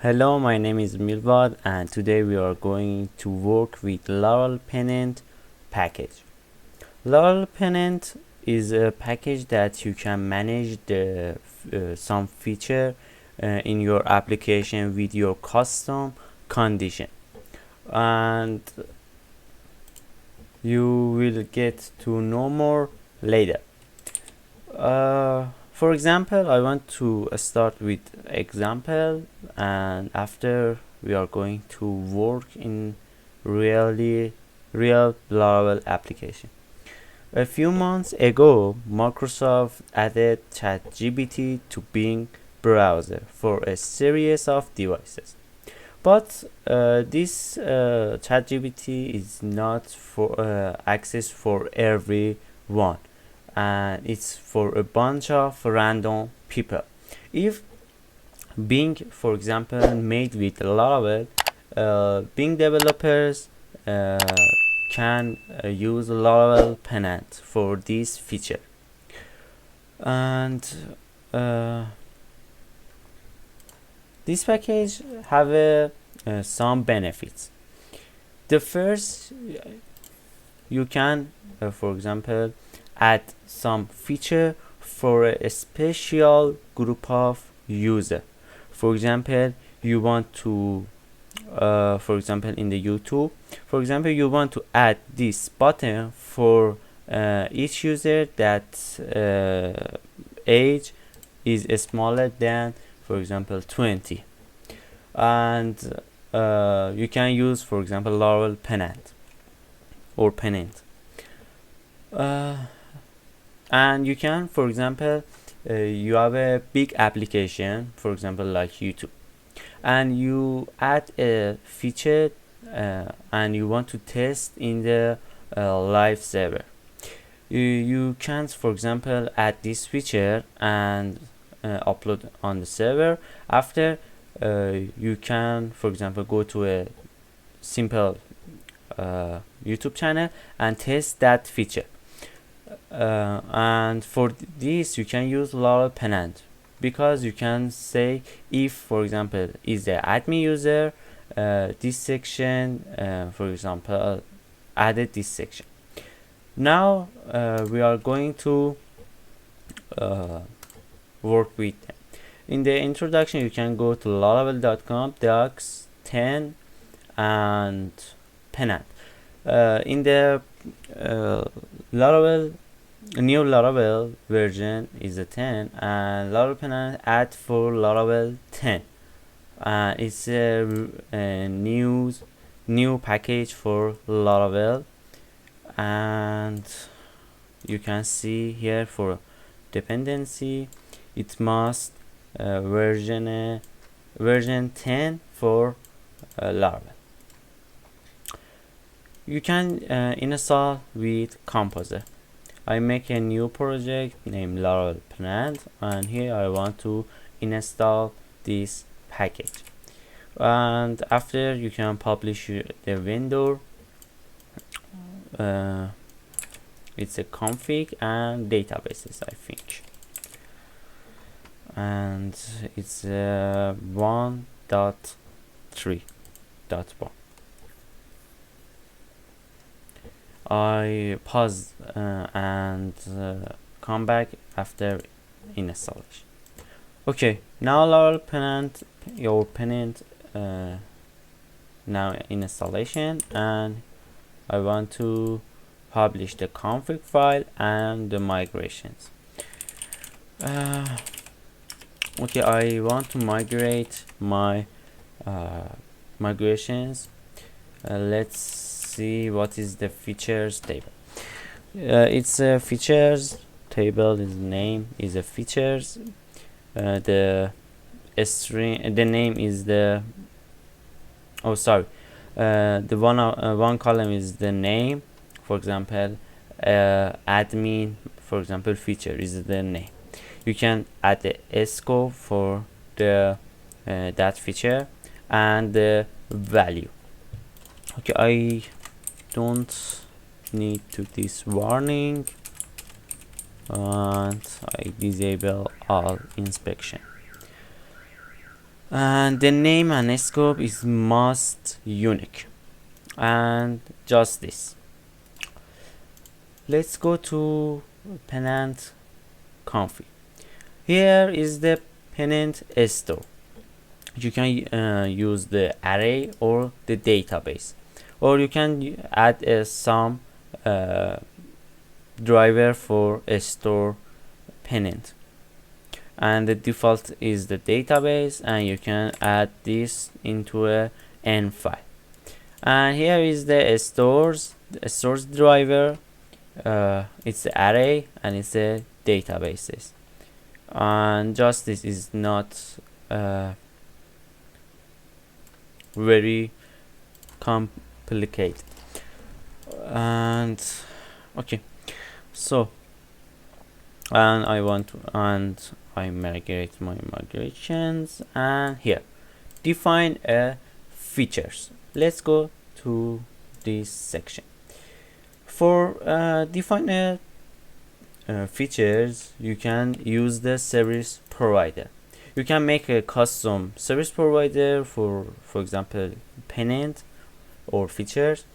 Hello, my name is Milvad and today we are going to work with Laravel-Pennant package. Laravel-Pennant is a package that you can manage some feature in your application with your custom condition, and you will get to know more later. For example, I want to start with example, and after we are going to work in real Laravel application. A few months ago, Microsoft added ChatGPT to Bing browser for a series of devices. But this ChatGPT is not for access for everyone, and it's for a bunch of random people. If Bing, for example, made with Laravel, Bing developers can use Laravel-Pennant for this feature, and this package have some benefits. The first, you can, for example, add some feature for a special group of user. For example, you want to, for example, in the YouTube, for example, you want to add this button for each user that age is smaller than, for example, 20, and you can use, for example, Laravel-Pennant or Pennant. And you can, for example, you have a big application, for example, like YouTube, and you add a feature and you want to test in the live server. You can, for example, add this feature and upload on the server. After, you can, for example, go to a simple YouTube channel and test that feature. And for this, you can use Laravel-Pennant, because you can say, if, for example, is the admin user, this section, for example, added this section. Now we are going to work with them. In the introduction, you can go to laravel.com, docs 10 and Pennant. In the Laravel, new Laravel version is a 10, and Laravel-Pennant add for Laravel 10. It's a new package for Laravel, and you can see here for dependency, it must version 10 for Laravel. You can install with Composer. I make a new project named Laravel-Pennant, and here I want to install this package. And after, you can publish the vendor. It's a config and databases, I think, and it's 1.3.1. I pause and come back after installation. Okay, now Laravel-Pennant, your Pennant now in installation, and I want to publish the config file and the migrations. Okay, I want to migrate my migrations. Let's see what is the features table. It's a features table. Its name is a features. The string, the name is the, oh sorry, the one column is the name. For example, admin, for example, feature is the name. You can add the scope for the that feature and the value. Okay, I don't need to this warning, and I disable all inspection. and the name and scope is must unique, and just this. Let's go to Pennant config. Here is the Pennant store. You can use the array or the database, or you can add some driver for a store Pennant, and the default is the database, and you can add this into a N file. And here is the stores driver. It's the array and it's the databases, and just this is not very complicated. And okay, so and I migrate my migrations, and here define a features. Let's go to this section. For define a features, you can use the service provider. You can make a custom service provider for example Pennant or features,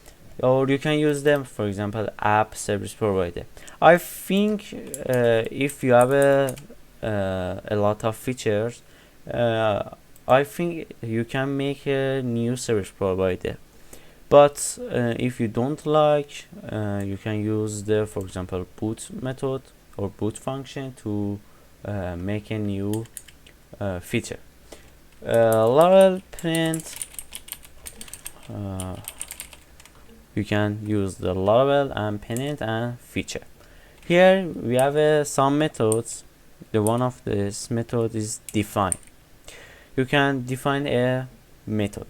or you can use them, for example, app service provider. I think if you have a lot of features, I think you can make a new service provider. But if you don't like, you can use the, for example, boot method or boot function to make a new feature. Laravel-Pennant, you can use the Laravel and Pennant and feature. Here we have some methods. The one of this method is define. You can define a method.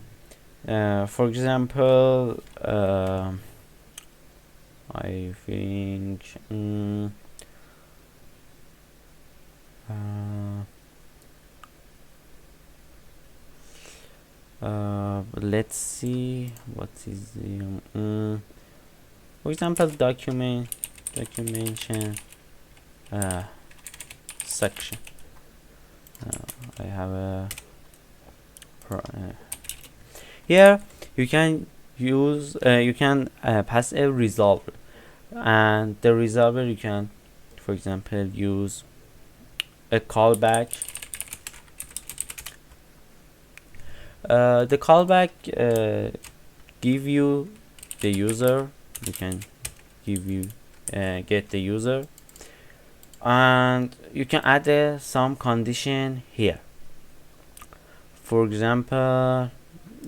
For example, I think let's see what is the for example documentation section. I have a here you can use pass a resolver, and the resolver you can, for example, use a callback. The callback give you the user. You can give you get the user, and you can add some condition here. For example,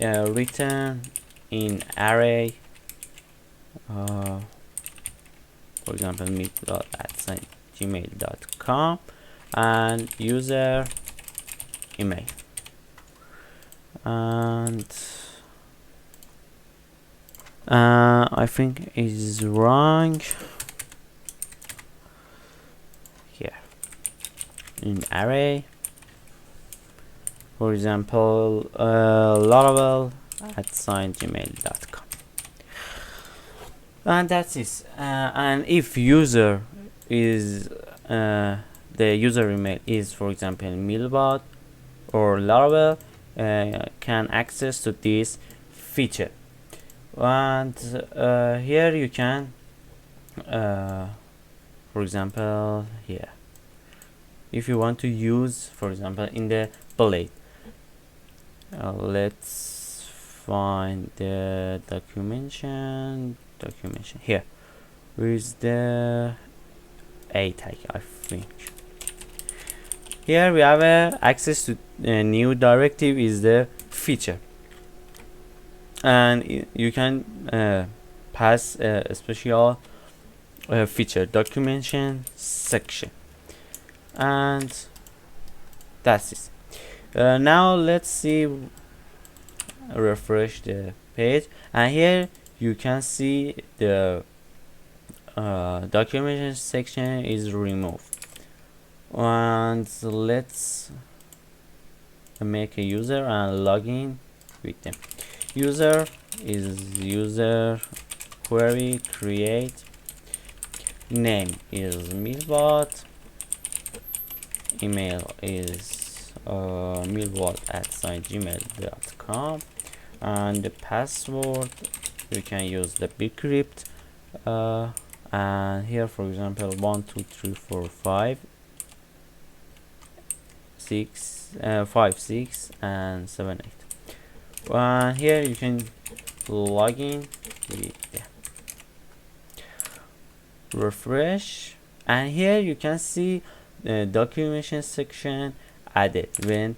return in array. For example, meet@gmail.com and user email. And I think is wrong here in array. For example, Laravel@gmail.com, and that's it. And if user is the user email is, for example, Middleware or Laravel, can access to this feature. And here you can for example, here if you want to use, for example, in the blade, let's find the documentation here. Where is the A tag? I think here we have access to a new directive is the feature, and you can pass a special feature documentation section, and that's it. Now let's see, refresh the page, and here you can see the documentation section is removed. And let's make a user and log in with them. User is user query create, name is Milbot, email is millwall@gmail.com, and the password you can use the bcrypt, and here for example 1 2 3 4 5 6 5 6 and 7 8. And here you can log in with refresh, and here you can see the documentation section added when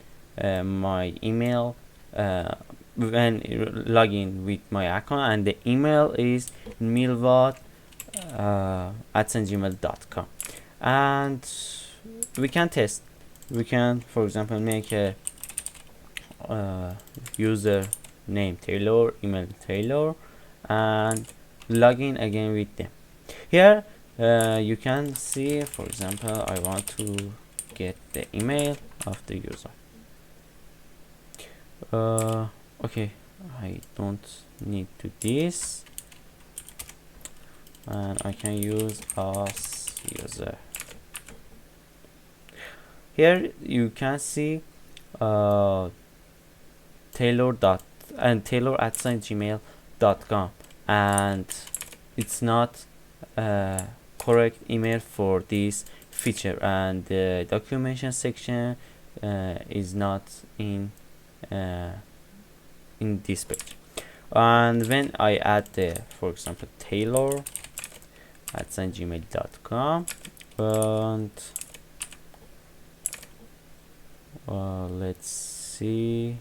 my email when login with my account, and the email is milvat@gmail.com. And we can test. We can, for example, make a user name Taylor, email Taylor, and login again with them. Here you can see, for example, I want to get the email of the user. Okay, I don't need to this, and I can use as user. Here you can see Taylor@gmail.com, and it's not correct email for this feature, and the documentation section is not in this page. And when I add the, for example, Taylor@gmail.com, and let's see,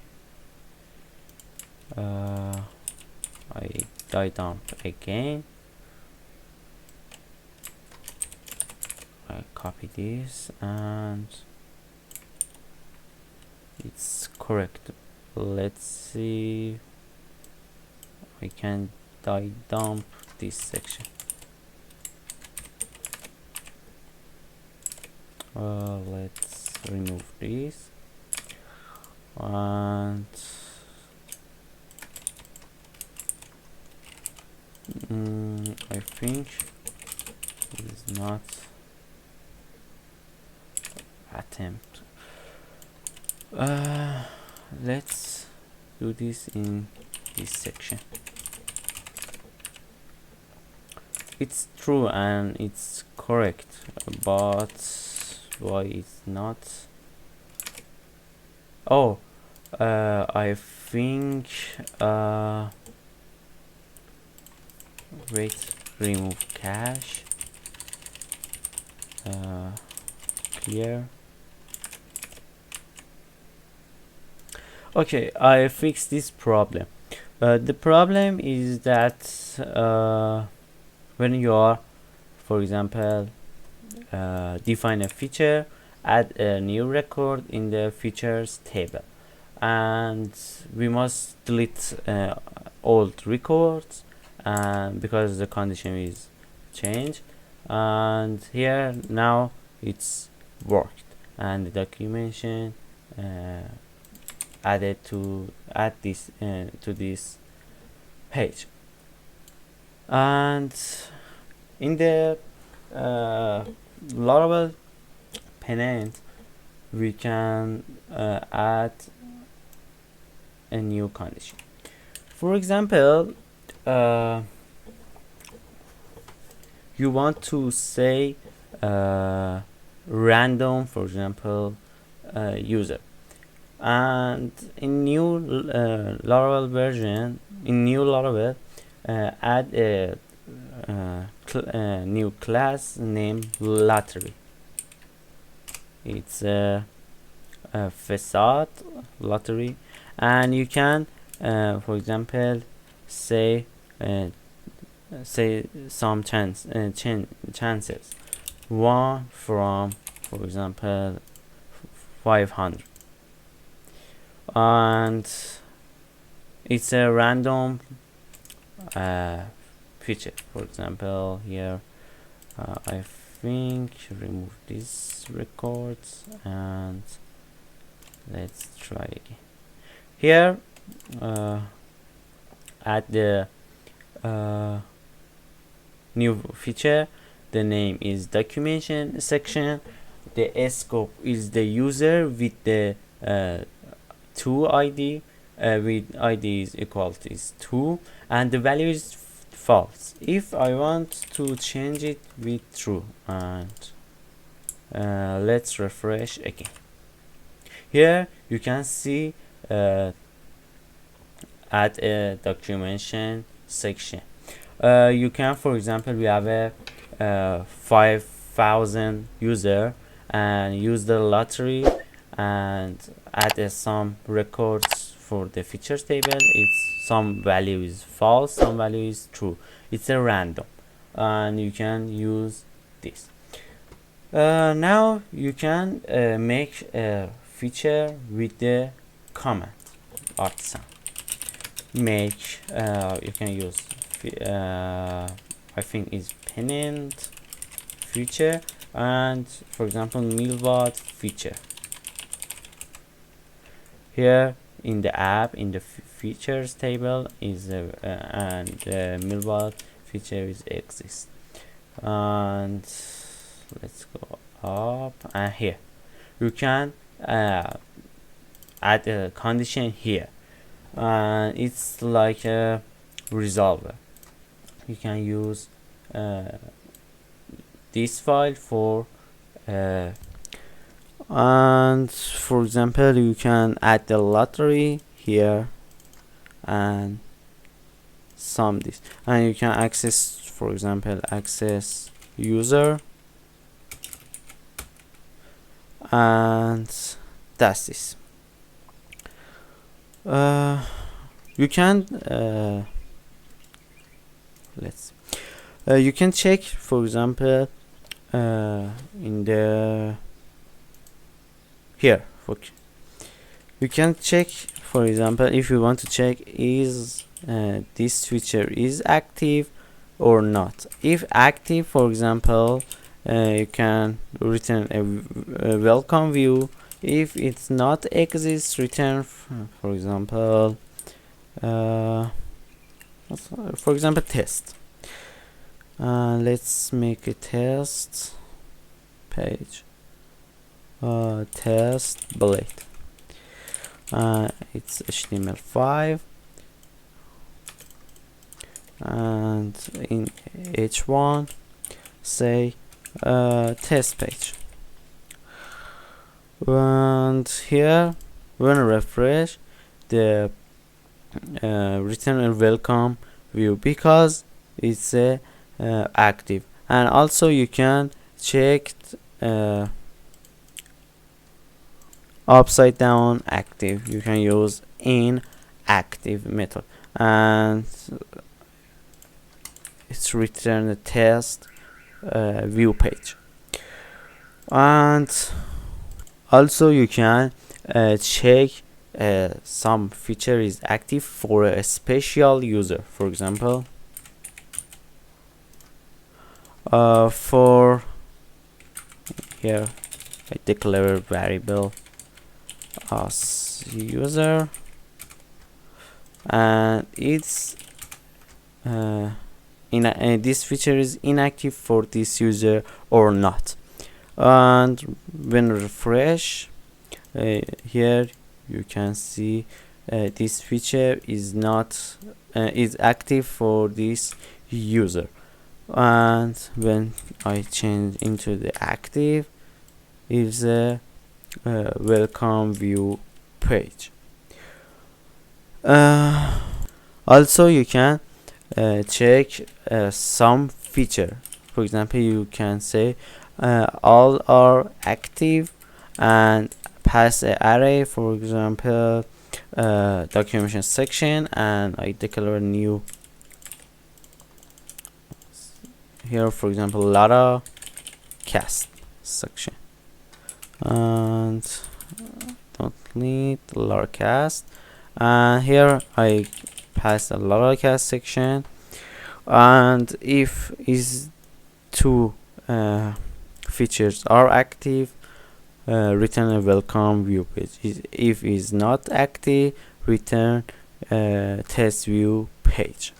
I dump again, I copy this, and it's correct. Let's see, I can dump this section. Let's remove this, and I think it is not attempt. Let's do this in this section. It's true and it's correct, but why it's not? Oh, I think wait, remove cache, clear. Okay, I fixed this problem. The problem is that when you are, for example, define a feature, add a new record in the features table, and we must delete old records, because the condition is changed. And here now it's worked, and the documentation added to add this to this page. And in the Laravel-Pennant we can add a new condition. For example, you want to say random, for example, user, and in new Laravel version, in new Laravel, add a new class named lottery. It's a facade lottery, and you can for example say some chances 1 from, for example, 500, and it's a random feature. For example, here I think remove these records, and let's try again. Here add the new feature. The name is documentation section. The scope is the user with the 2 id with id is equal to is 2 and the value is false. If I want to change it with true, and let's refresh again. Here you can see add a documentation section. You can, for example, we have a 5,000 user and use the lottery and add some records for the features table. It's some value is false, some value is true. It's a random, and you can use this. Now you can make a feature with the command artisan. Make you can use I think is Pennant feature, and for example Middleware feature. Here in the app, in the features table is and Middleware feature is exists. And let's go up, and here you can add a condition here, and it's like a resolver. You can use this file for and for example you can add the lottery here and sum this, and you can access, for example, access user, and that's this. You can you can check, for example, in the here you can check, for example, if you want to check is this feature is active or not. If active, for example, you can return a welcome view. If it's not exists, return for example test. Let's make a test page, test blade. It's HTML5, and in h1 say test page, and here when I refresh the return a welcome view because it's active. And also you can check upside down active. You can use inactive method, and it's return the test view page. And also you can check some feature is active for a special user. For example, for here I declare a variable as user, and it's this feature is inactive for this user or not. And when refresh here you can see this feature is not is active for this user. And when I change into the active, is a welcome view page. Also you can check some feature. For example, you can say all are active and pass an array, for example documentation section, and I declare a new here, for example, Lara cast section, and don't need Lara cast, and here I pass a Lara cast section, and if is two features are active, return a welcome view page. If is not active, return test view page.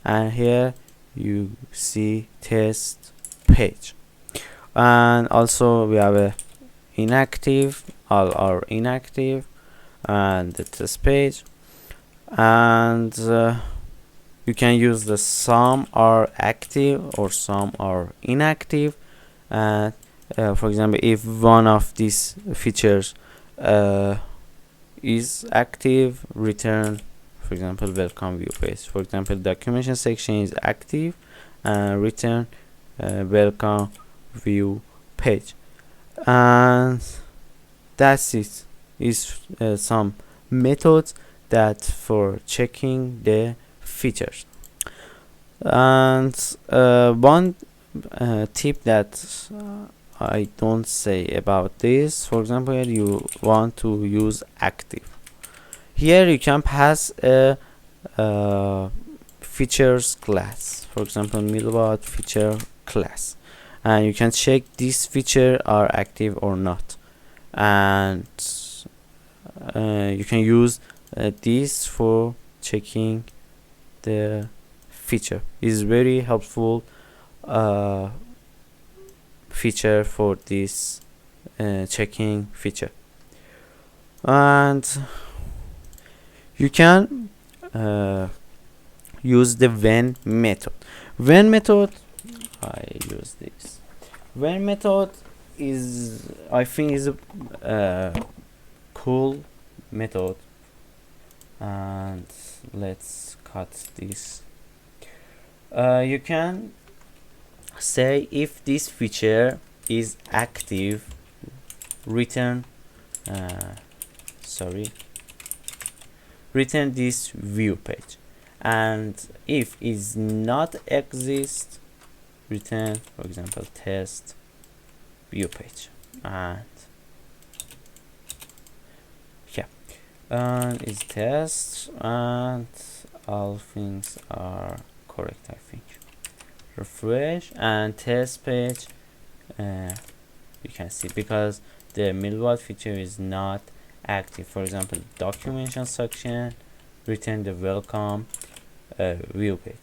And here you see test page. And also we have a inactive all are inactive, and the test page. And you can use the some are active or some are inactive. And for example, if one of these features is active, return, for example, welcome view page. For example, documentation section is active, and return welcome view page. And that's it. Is some methods that for checking the features. And one tip that I don't say about this, for example, you want to use active. Here you can pass a features class, for example, Middleware feature class, and you can check this feature are active or not. And you can use this for checking the feature. Is very helpful feature for this checking feature. And you can use the when method. When method, I use this. When method is, I think, is a cool method. And let's cut this. You can say if this feature is active, return return this view page, and if is not exist, return, for example, test view page. And yeah, and is test, and all things are correct, I think. Refresh and test page, you can see because the Middleware feature is not active. For example, documentation section, return the welcome view page.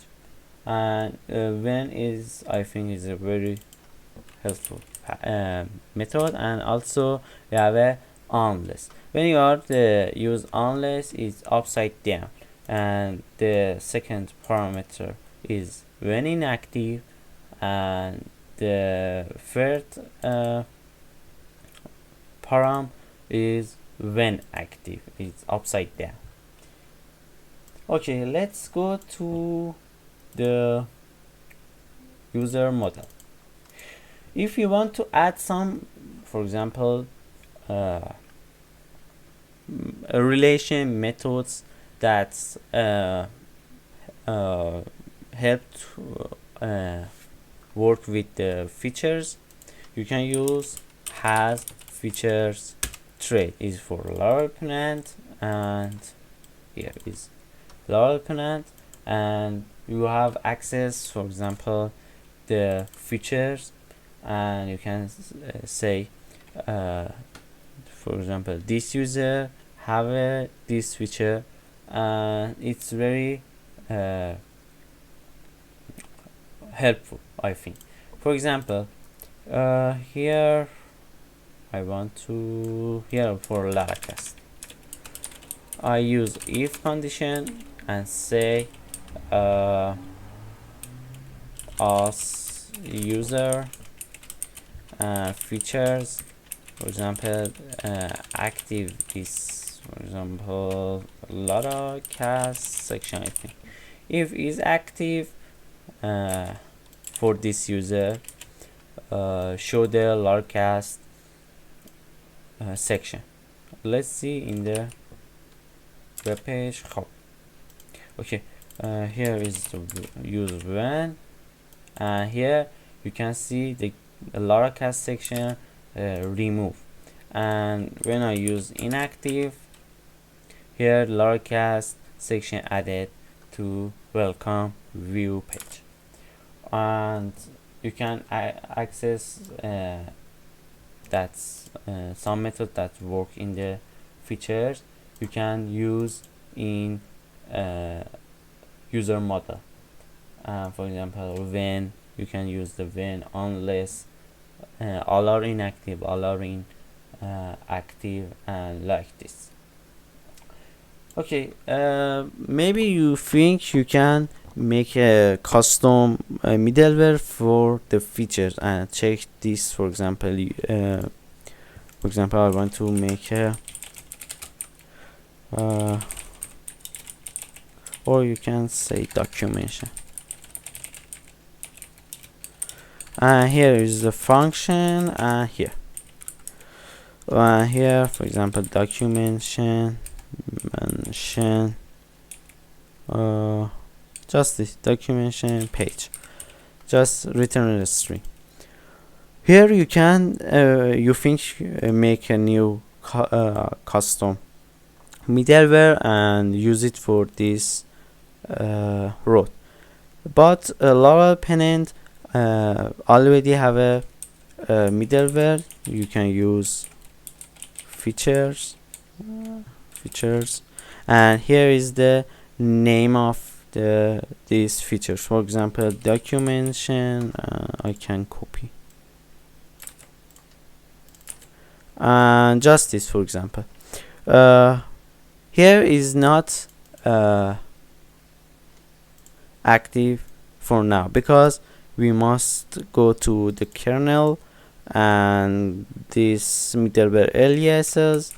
And when is, I think, is a very helpful method. And also we have a unless. When you are use unless, is upside down, and the second parameter is when inactive, and the third param is when active. It's upside down. Okay, let's go to the user model. If you want to add some, for example, a relation methods that help to work with the features, you can use has features trait is for Laravel-Pennant, and here is Laravel-Pennant, and you have access, for example, the features, and you can say for example, this user have this feature, and it's very helpful, I think. For example, here I want to, here for Laracast, I use if condition and say as user features, for example, active this, for example, Laracast section, I think. If is active for this user, show the Laracast section. Let's see in the web page. Okay, here is the use when, and here you can see the Laracast section remove. And when I use inactive, here Laracast section added to welcome view page. And you can access that's some method that work in the features you can use in user model. For example, when, you can use the when, unless, all are inactive, all are in active and like this. Okay, maybe you think you can make a custom middleware for the features and check this. For example, I want to make a or you can say documentation, and here is the function, and here for example documentation mention just this documentation page, just return a string. Here you can make a new custom middleware and use it for this road, but Laravel-Pennant already have a middleware. You can use features, and here is the name of these features. For example, documentation, I can copy, and just this, for example. Here is not active for now because we must go to the kernel and this middleware aliases.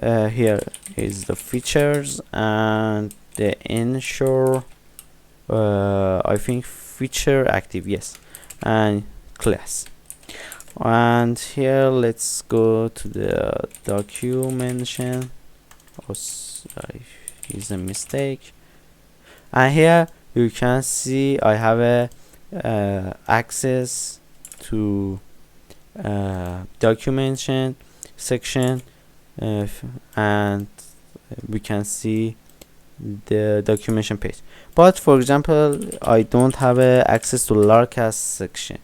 Here is the features and the ensure I think feature active, yes, and class. And here let's go to the documentation. Is a mistake, and here you can see I have a access to documentation section, and we can see the documentation page. But for example, I don't have access to Larcast section,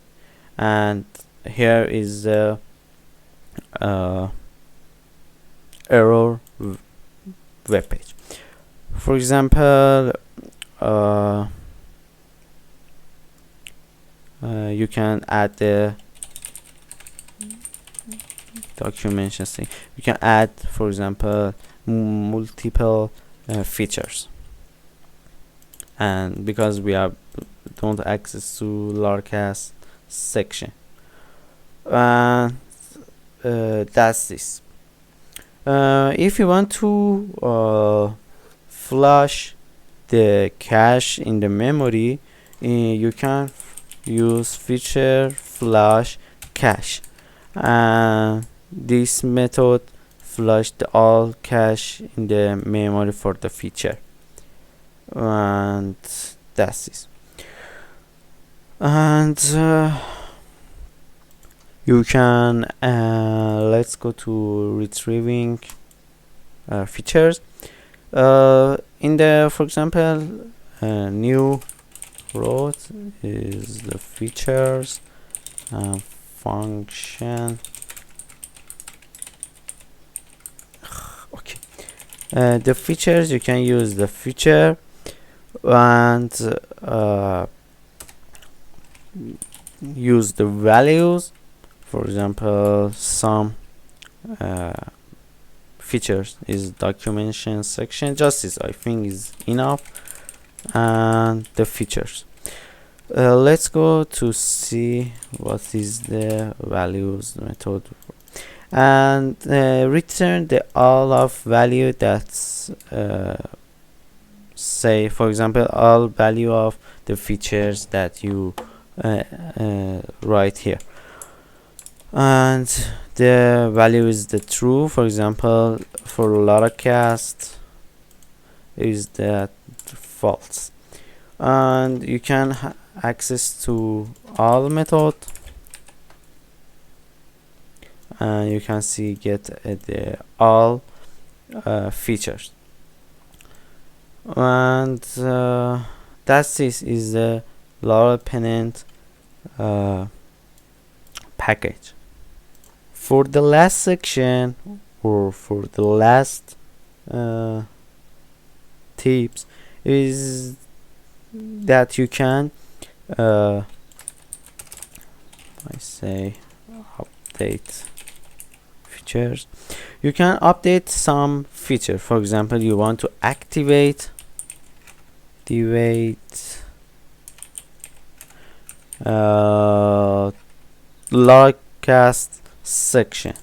and here is the error web page. For example, you can add the documentation thing. You can add, for example, multiple features, and because we don't access to Larcast section, that's this. If you want to flush the cache in the memory, you can use feature flush cache, and this method flushed all cache in the memory for the feature, and that's it. And you can let's go to retrieving features. In the, for example, new road is the features function. Okay, the features, you can use the feature and use the values. For example, some features is documentation section, justice I think is enough, and the features. Let's go to see what is the values method, and return the all of value that's say, for example, all value of the features that you write here, and the value is the true. For example, for Laracast is that false, and you can access to all method, and you can see get the all features, and that's this is the Laravel-Pennant package. For the last section, or for the last tips, is that you can I say update features. You can update some feature. For example, you want to activate Larcast section.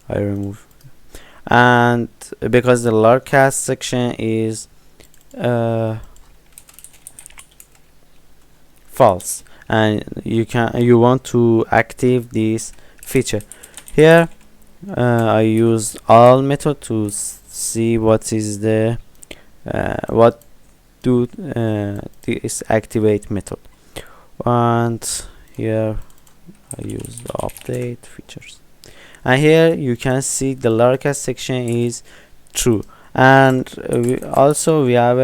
I remove, and because the Larcast section is false, and you want to active this feature. Here I use all method to see what is the what do this activate method, and here I use the update features, and here you can see the Larcast section is true. And we have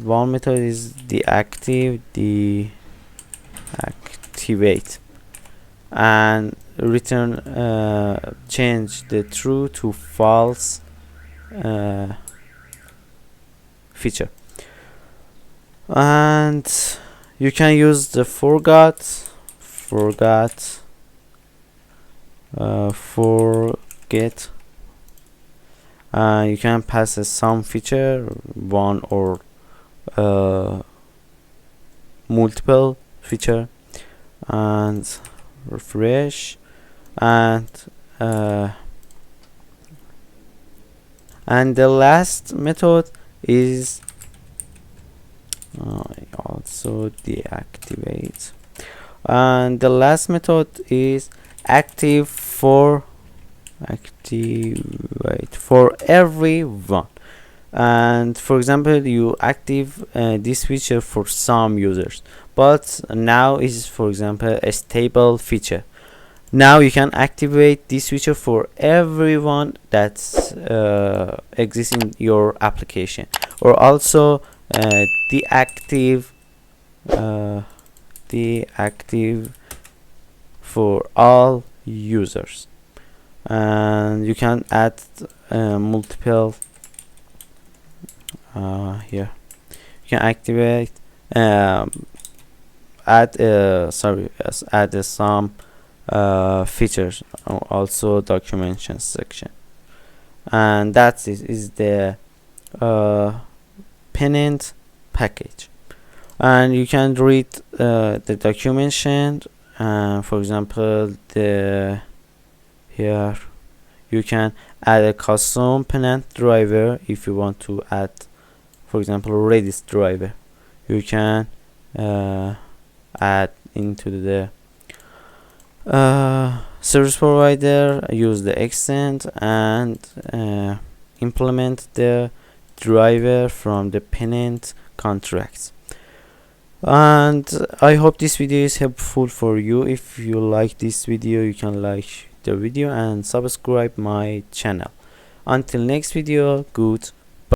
one method is deactivate and return change the true to false feature. And you can use the forget you can pass some feature, one or multiple feature, and refresh, and the last method is also deactivate, and the last method is activate for everyone. And for example, you active this feature for some users, but now is, for example, a stable feature. Now you can activate this feature for everyone that's exists in your application, or also deactive for all users. And you can add multiple here you can activate add some features, also documentation section. And that is the Pennant package, and you can read the documentation. For example, here you can add a custom Pennant driver. If you want to add, for example, Redis driver, you can add into the service provider, use the extend, and implement the driver from the Pennant contracts. And I hope this video is helpful for you. If you like this video, you can like the video and subscribe my channel. Until next video, goodbye.